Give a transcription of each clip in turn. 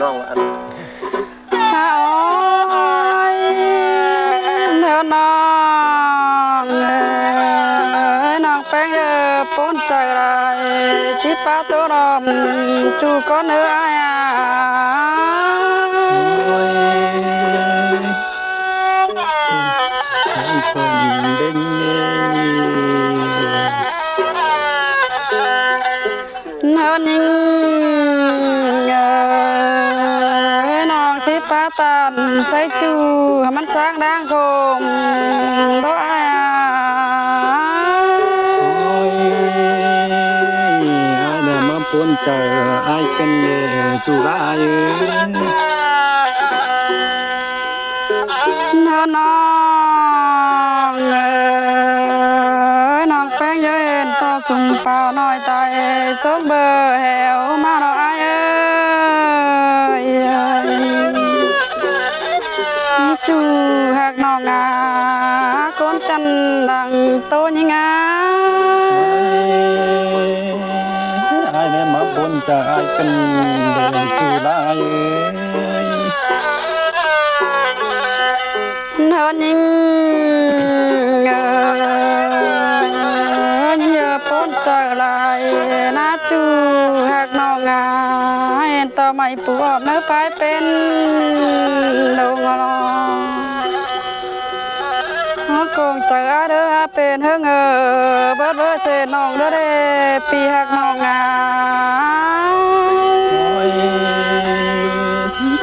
น้องอันฮาอ้อยเนื้อน้องน้องแป้งปนใจไรที่ป้าตัวรอมจูก็เนื้อเนื้อนิ่งน้องที่ป้าตันใส่จูมันสร้างดังคมเพราะปนใจไอ้กันจูไรเนื้อน้องน้องแป้งเย็นต่อสุ่มเปล่าน้อยตายสมเบอร์แหวมาเราไอ้จูหักน้องก้นจันดังโตยังไอ้เนี่ยมาปนใจไอ้กันจูไรเธอยิ่งปนใจไรน่าจูหักน้องเห็นต่อไม่ปวดเนื้อไฟเป็นดงรอกงเจอเด้อเป็นเฮงเบิดเบิดเจน้องเด้อปีหักน้อง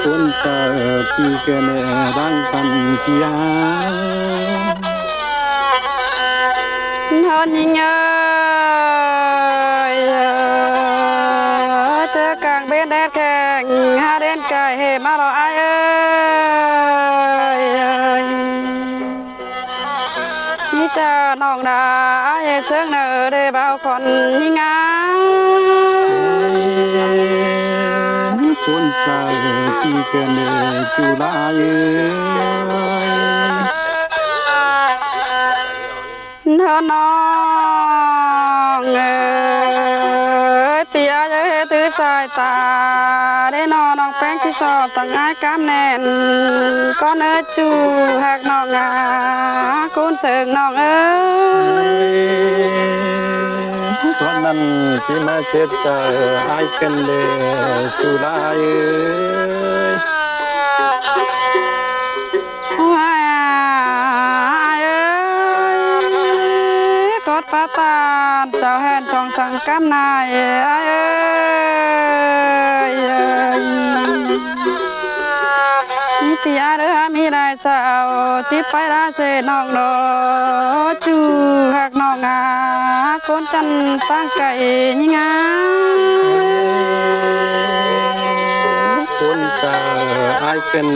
คนเจอปีกันดังกันปียาเฮายิงเจอกลางเบนแดดแข็งหาเด่นไก่เฮมาเราไอ้นี่จะน้องดาไอ้เสืองเนอได้เบาคนยิงคนใจปีกันจูลายเธอน้องปีอาจะให้ตื้อสายตาได้นอนน้องแป้งที่สอดสั่งให้กำแน่นก็เนื้อจูหักน้องคุณเสิร์งน้องตอนนั้นที่มาเจ็บใจไอ้กันจูลายกอดปาตาเจ้าแหนช่องจังกำนายนี่ปีอาเด้อมีได้สาวที่ไปราเสน้องดอจูหักน้องคนจันตั้งไก่ยิงคนจะไอ้กัน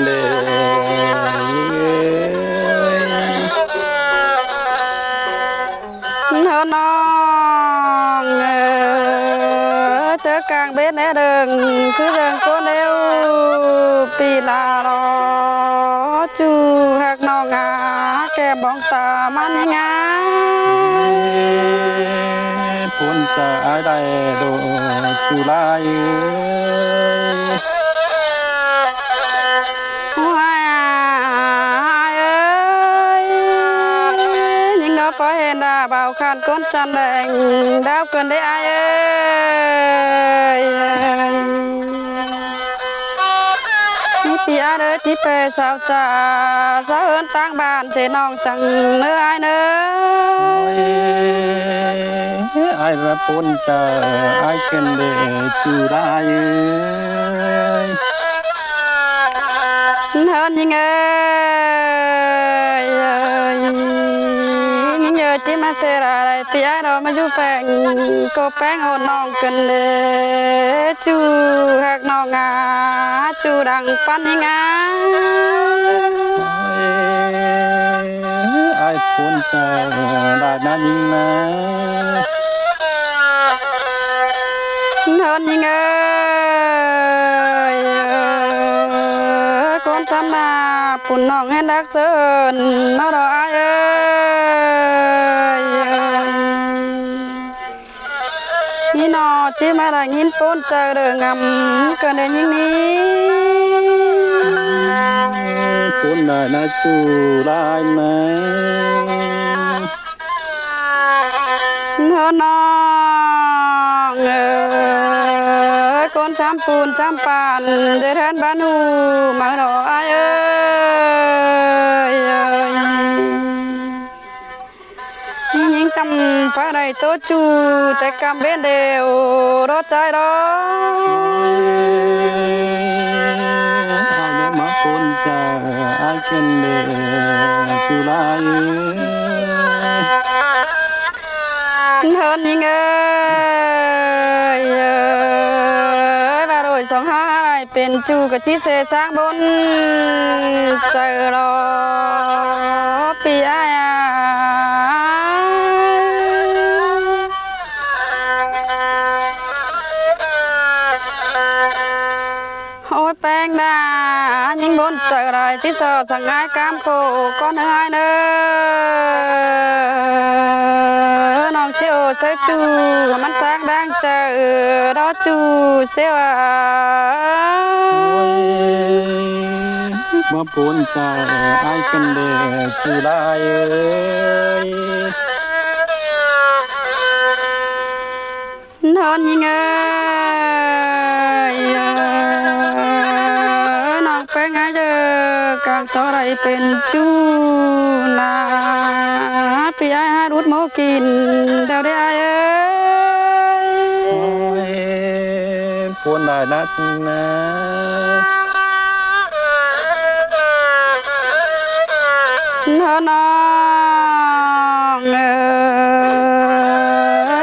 เธอน้องเจอกลางเบ็ดแน่เดิงคือเดิงตัวเดียวปีลารอจูหักน้องแกบองตามันยังปนจะไอ้ได้ดูจูลายพอเห็นดาเบาขันก้นจันแดงดาวเกินได้นี่ปีอาเด้อที่เปสาวจ่าสาวเอินตั้งบ้านเจน้องจังเนื้อเนื้อไอ้ระปนจะไอ้กันจูลายเฮินยิงที่มาเจออะไรปีไอ้เรามาอยู่แฝงก็แป้งโอนน้องกันจูหักน้องจูดังปันยังไอ้ปนจะได้นั่นยิงนะเฮินยิงคนจำนาปุ่นน้องให้ดักเซินมาเราไอ้นี่นอที่มาได้ยินปนเจอเรื่องงำเกินได้ยิ่งนี้ cuốn đại na chu lại nè nó nong con chăm pun chăm pan để thân ban hu mà đó ai ơi những trăm phá đầy tốt chu tại cam bên đều đó trái đó ai để mà cuốn cha ai cần để chu lại hơn những ơi và rồi sống haiเป็นจูกับที่เสสร้างบนเจอรอปีอาโอ้ยแป้งดายิ่งบนเจออะไรที่เสสั่งง่ายกามโคก็เหนื่อยเนอน้องเจียวใช้จูมันสร้างดังเจอรอจูเสียว mà cuốn cha ai cần để chu lại ơi hơn những ơiน้องเป็นไงเจอการต่อไรเป็นจูนาพี่ไอ้ให้รุดโมกินเดี๋ยวได้เอ้ย cuốn đại nát nè น้อง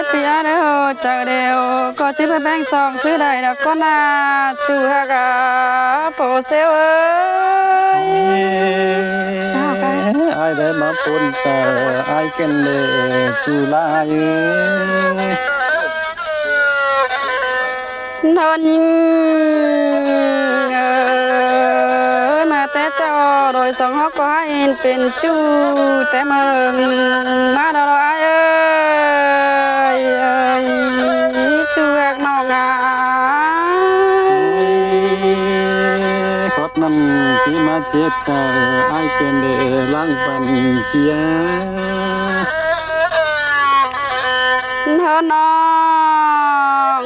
พี่อาเดียวจากเดียวก็ที่ไปแบ่งซองซื้อได้แล้วก็น่าจูฮากาโปเซลเอ้ย ai để mà cuốn cha ai cần để chu lại ơi นอนยิงมาแต่เจ้าโดยสองเขาก็ให้เป็นจูแต่เมืองมาดอลายจูแหกนองอา ข năm chỉ mà chết ai quên để lăng phần kia น้อง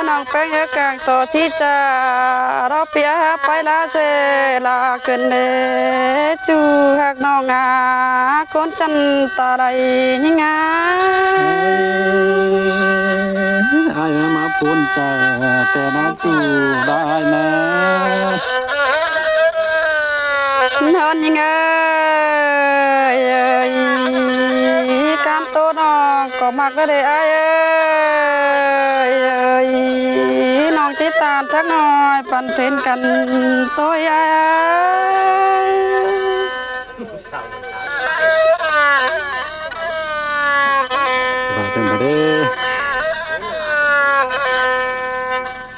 น้องเป็นกลางต่อที่จะเราเปียไปลาเซลาเกินเดจูหักน้องอาคนจันตาไรยิ่งอา ai mà buồn chaแต่น่าจูได้นะ นอนยิ่งกามโตน้องก็มักได้เอ้ยน้องจิตตามจักหน่อยปั่นเพนกันตัวใหญ่ và xem vào đây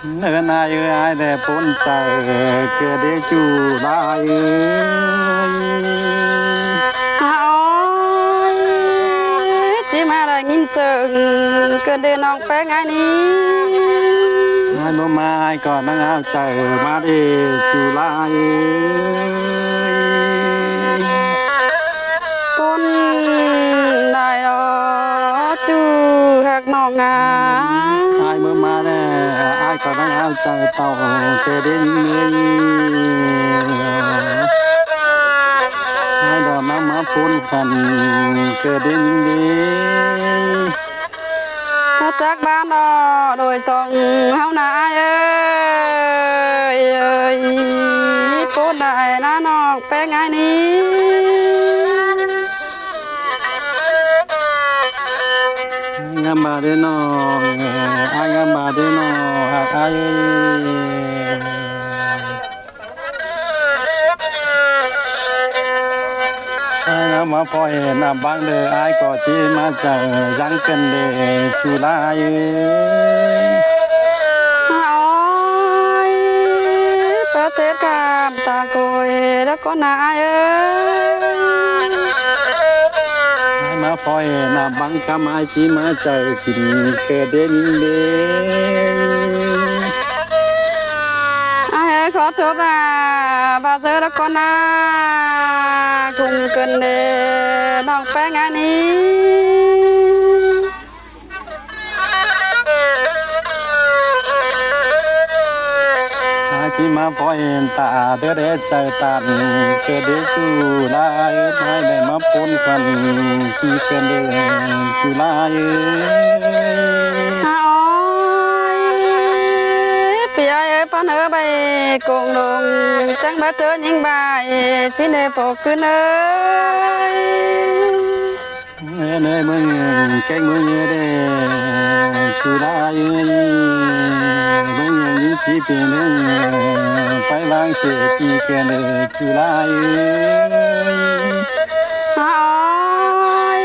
nơi này ai để buồn cha kia đểจูได้ chỉ mà là nhìn sợ cơn đêm nong bé ngay ní ai mà mai còn đang áo trời mà đi chủ lại con đại đó chú hạc nong à ai mà nè ai còn đang áo trời tàu kề đến những nơi ai đó má phun khăn kề đến những nơi chắc ban đó đôi song hao nai ơi con đại nó nong bé ngay ní ngắm bà đến nó ai ngắm bà đến nó ai ai mà phải nằm băng đời ai có chỉ mà chẳng răng cần để chủ lại ôi bác sẽ cảm ta coi đó con ai ơi ai mà phải nằm băng cam ai chỉ mà chờ kìm kề đến những đêm ai khó thốt ra bà giờ đó con cùng cần để nòng bé ngay ní ที่มาพอเห็นตาเดือดใจตันเกิดได้จูลายไม่ได้มาปนกันที่เกิดได้จูลาย Ôi phan hơ bay cùng đồng chẳng bé tớ những bài xin để phổ cưng ơi nơi mưa cái mưa như thế chú đã những chỉ tiền phải vang sẽ đi kia để chú đã ôi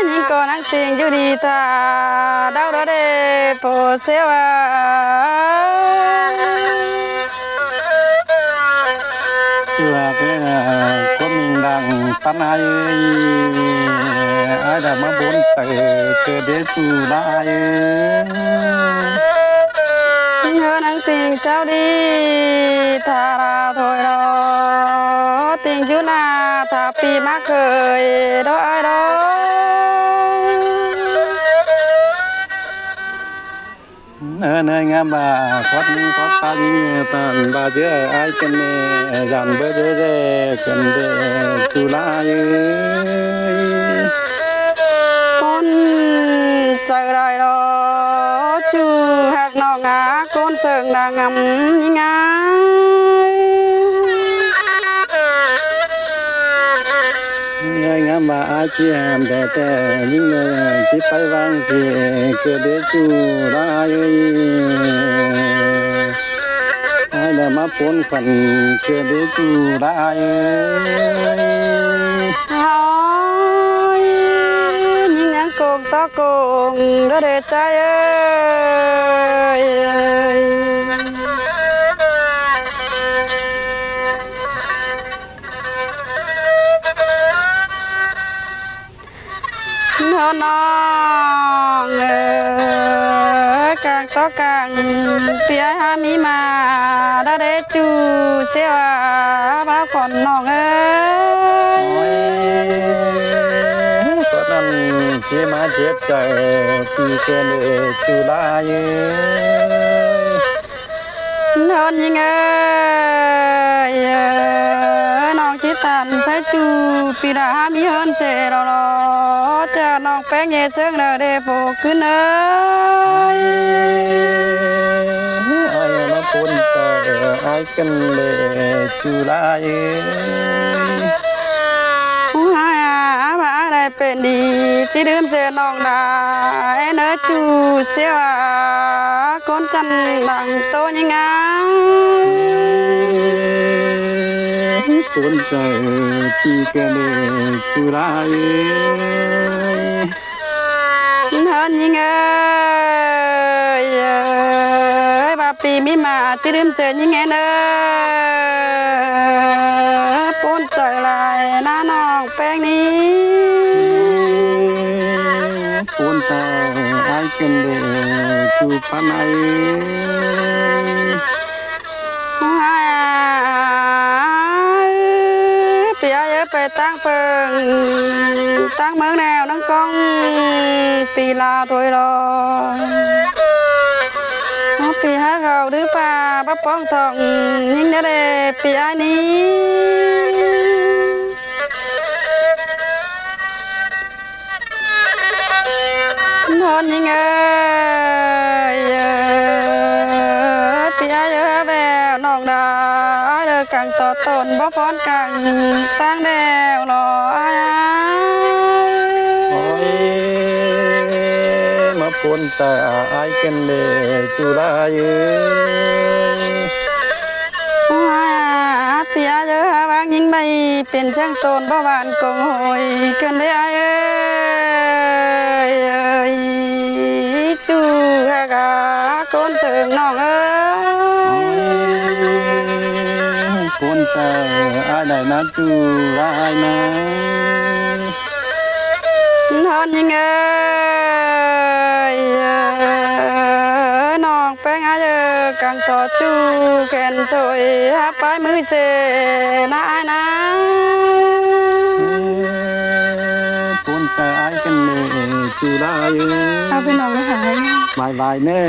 những con ăn tiền chú đi ta đâu đó để phổ xéo chưa cái có mình đang tan ai đã mà bốn chạy cơ để chú đã nhớ năng tiền sao đi thà ra thôi đó tiền chú na thà pi mắc khởi đó ai đó nơi ngắm bà thoát ta đi tàn bà giữa ai cần dàn bơ dễ cần để chú lại con chờ đợi đó chú hạt nọ ngã con sợ là ngắm như ngã nơi ngắm bà ai chỉ hàm để những người chỉ phải vang gì cứ để chú lại ai đã mà bốn phần cứ để chú lại ôi những ngắn cùng to cùng đó để trai ơi nó non càng to càng phía hai mi mà đã để chú xe ba còn non ơi có năm chỉ mà chết chạy thì kia để chú lại hơn những ơi non chỉ tàn sai chú pi đã mi hơn sẽ đó cha non bé nhẹ sương là để vô cứ nơi ai mà phun chờ ai cần để chú lại hai bà đây bên đi chỉ đếm giờ non đã nỡ chú sẽ con chân đằng to như ngá phun chờ thì kia để chú lại hơn như ơi bà pi mi mà chỉ đếm giờ như nghe nữa bốn trời lại na non bèn ní phun chờ ai cần để chú pan ai bây giờไปตั้งเฟิงตั้งเมืองแนวนั่งกองปีลาถอยรอปีหาเขาดื้อป่าบับป้องทองยิ่งได้ปีไอ้นี้นอนยิ่งปีไอ้เยอะแบบน้องดาเด้อกังต่อต้นบ่ฟ้อนกังตั้งแนวรอไอ้ mà phun chờ ai cần để chú lạiพี่อาเยอะวางยิงใบเป็นช่างต้นบ่หวานกงหอยกันได้เอ้ยจูฮากาคนเสิร์งน้องเอ้ย phun chờ ai đại na chú lại na นอนยิงเอ้ยน้อง แป้งอาเยกังต่อจูแกนสวยฮับไปมือเสนาอายนะ ปนใจกันเลยจูลาย เอาไปนอนไม่หาย บายบายเน่